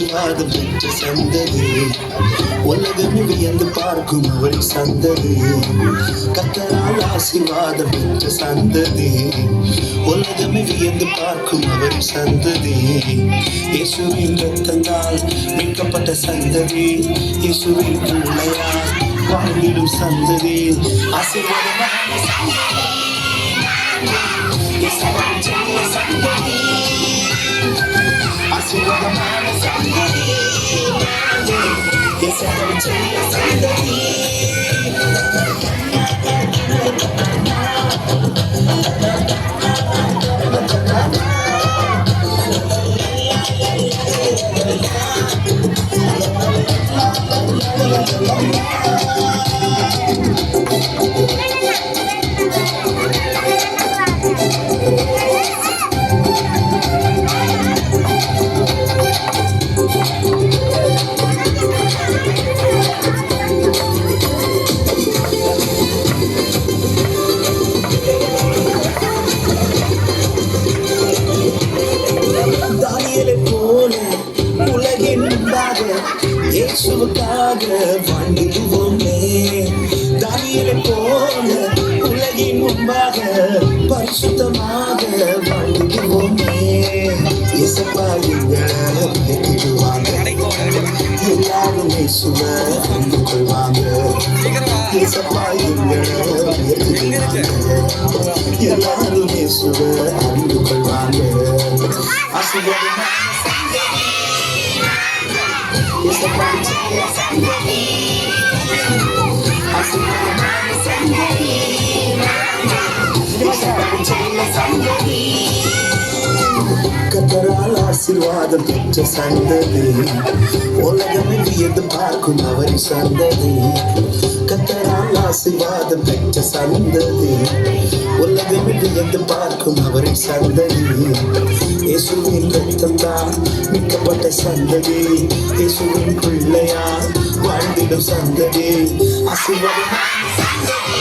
ஆசீர்வாதம் பெற்ற சந்ததி, உலகமே வியந்து பார்க்கும் அவரின் சந்ததி. கர்த்தரால் ஆசீர்வாதம் பெற்ற சந்ததி, உலகமே வியந்து பார்க்கும் அவரின் சந்ததி. இயேசுவின் இரத்தத்தால் மீட்கப்பட்ட சந்ததி, இயேசுவின் பிள்ளையால் வாழ்ந்திடும் சந்ததி. ஆசீர்வாதமான சந்ததி, ஆசீர்வாதமான சந்ததி, சந்ததி. இயேசுவுக்காக வாழ்ந்திடுவோமே. தானியேலை போல உலகின் முன்பாக பரிசுத்தமாக வாழ்ந்திடுவோமே. இயேசப்பா எங்களை உயர்த்திடுவாங்க, எல்லாரும் இயேசுவை அன்பு கொள்வாங்க. இயேசப்பா எங்களை உயர்த்திடுவாங்க, எல்லாரும் இயேசுவை அன்பு கொள்வாங்க. ஆசீர்வாதமான கர்த்தரால் ஆசீர்வாதம் பெற்ற சந்ததி, உலகமே வியந்து பார்க்கும் அவரின் சந்ததி. கர்த்தரால் ஆசீர்வாதம் பெற்ற சந்ததி, உலகமே வியந்து பார்க்கும் அவரின் சந்ததி. இயேசுவின் இரத்தத்தால் மீட்கப்பட்ட சந்ததி, இயேசுவின் பிள்ளையால் வாழ்ந்திடும் சந்ததி. ஆசீர்வாதமான சந்ததி.